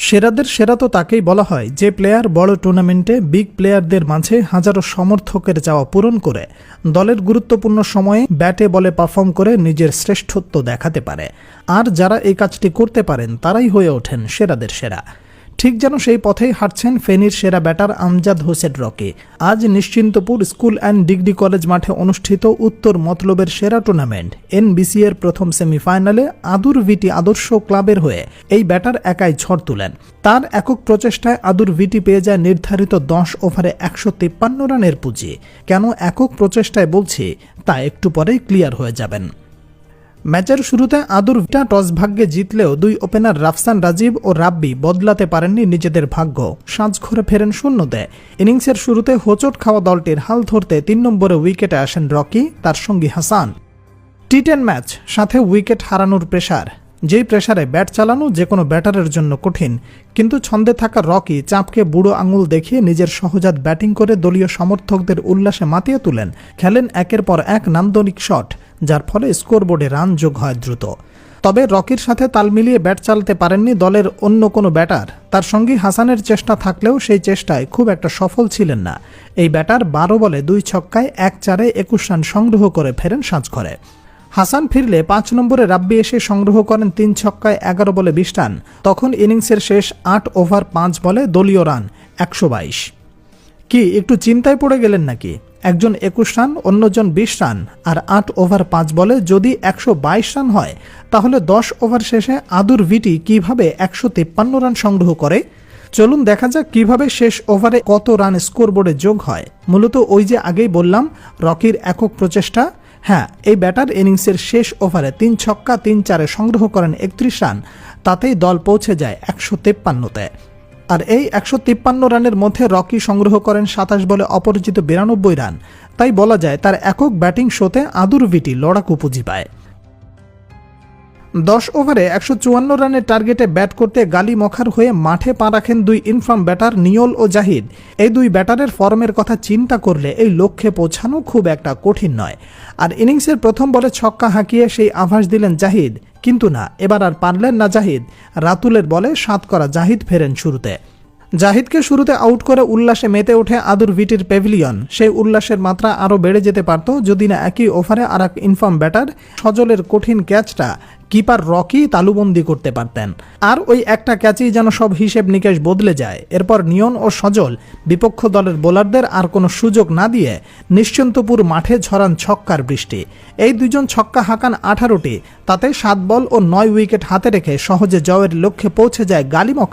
সেরাদের সেরা তো তাকেই বলা হয় যে প্লেয়ার বড় টুর্নামেন্টে বিগ প্লেয়ারদের মাঝে হাজারো সমর্থকের চাওয়া পূরণ করে দলের গুরুত্বপূর্ণ সময়ে ব্যাটে বলে পারফর্ম করে নিজের শ্রেষ্ঠত্ব দেখাতে পারে। আর যারা এই কাজটি করতে পারেন তারাই হয়ে ওঠেন সেরাদের সেরা। ঠিক যেন সেই পথেই হাঁটছেন ফেনীর সেরা ব্যাটার আমজাদ হোসেন রকি। আজ Nishchintapur school and degree college মাঠে অনুষ্ঠিত উত্তর মতলবের সেরা টুর্নামেন্ট NBC এর প্রথম সেমিফাইনালে আদুর ভিটি আদর্শ ক্লাবের হয়ে এই ব্যাটার একাই ঝড় তুলেন। তার একক প্রচেষ্টায় আদুর ভিটি পেয়ে যায় নির্ধারিত 10 ওভারে 153 রানের পুঁজি। কেন একক প্রচেষ্টায় বলছি তা একটু পরেই ক্লিয়ার হয়ে যাবেন। ম্যাচের শুরুতে আদুর ভিটা টস ভাগ্যে জিতলেও দুই ওপেনার রাফসান রাজীব ও রাব্বি বদলাতে পারেননি নিজেদের ভাগ্য। সাজঘরে ফেরেন শূন্যতে। ইনিংসের শুরুতে হোঁচট খাওয়া দলটির হাল ধরতে 3 নম্বরে উইকেটে আসেন রকি, তার সঙ্গী হাসান। T10 ম্যাচ, সাথে উইকেট হারানোর প্রেসার। যেই প্রেসারে ব্যাট চালানো যে কোনো ব্যাটারের জন্য কঠিন, কিন্তু ছন্দে থাকা রকি চাপকে বুড়ো আঙুল দেখিয়ে নিজের সহজাত ব্যাটিং করে দলীয় সমর্থকদের উল্লাসে মাতিয়ে তুলেন। খেলেন একের পর এক নান্দনিক শট, যার ফলে স্কোরবোর্ডে রান যোগ হয় দ্রুত। তবে রকির সাথে তাল মিলিয়ে ব্যাট চালাতে পারেননি দলের অন্য কোনো ব্যাটার। তার সঙ্গী হাসানের চেষ্টা থাকলেও সেই চেষ্টায় খুব একটা সফল ছিলেন না। এই ব্যাটার 12 বলে 2 ছক্কায় 1-4-এ 21 রান সংগ্রহ করে ফেরেন সাজঘরে। হাসান ফিরলে 5 নম্বরে রাব্বি এসে সংগ্রহ করেন 3 ছক্কায় 11 বলে 20 রান। তখন ইনিংসের শেষ 8 ওভার 5 বলে দলীয় রান 122। কি একটু চিন্তায় পড়ে গেলেন নাকি? একজন 21 রান, অন্যজন 20 রান, আর 8 ওভার 5 বলে যদি 122 রান হয়, তাহলে 10 ওভার শেষে আদুর ভিটি কিভাবে 153 রান সংগ্রহ করে? চলুন দেখা যাক কিভাবে শেষ ওভারে কত রান স্কোরবোর্ডে যোগ হয়। মূলত ওই যে আগেই বললাম, রকির একক প্রচেষ্টা। হ্যাঁ, এই ব্যাটার ইনিংসের শেষ ওভারে 3 ছক্কা 3-4-এ সংগ্রহ করেন 31 রান। তাতেই দল পৌঁছে যায় 153-তে। আর এই 153 রানের মধ্যে রকি সংগ্রহ করেন 27 বলে অপরাজিত 92 রান। তাই বলা যায় তার একক ব্যাটিং শোতে আদুর ভিটি লড়াকু পুঁজি পায়। 10 ওভারে 154 রানের টার্গেটে ব্যাট করতে গালিমখার হয়ে মাঠে পা রাখেন দুই ইনফর্ম ব্যাটার নিয়োল ও জাহিদ। এই দুই ব্যাটারের ফর্মের কথা চিন্তা করলে এই লক্ষ্যে পৌঁছানো খুব একটা কঠিন নয়। আর ইনিংসের প্রথম বলে ছক্কা হাঁকিয়ে সেই আভাস দিলেন জাহিদ, কিন্তু না, এবার আর পারলেন না জাহিদ। রাতুলের বলে 7 করা জাহিদ ফেরেন শুরুতে। জাহিদকে শুরুতে আউট করে উল্লাসে মেতে ওঠে আদুর ভিটির প্যাভিলিয়ন। সেই উল্লাসের মাত্রা আরও বেড়ে যেতে পারত যদি না একই ওভারে আর এক ইনফর্ম ব্যাটার সজলের কঠিন ক্যাচটা কিপার রকি তালুবন্দি করতে পারতেন। আর ওই একটা ক্যাচেই যেন সব হিসেব নিকেশ বদলে যায়। এরপর নিয়ন ও সজল বিপক্ষ দলের বোলারদের আর কোনো সুযোগ না দিয়ে নিশ্চিন্তপুর মাঠে ঝরান ছক্কার বৃষ্টি। এই দুজন ছক্কা হাঁকান 18টি, তাতে 7 বল ও 9 উইকেট হাতে রেখে সহজে জয়ের লক্ষ্যে পৌঁছে যায় গালিমখা।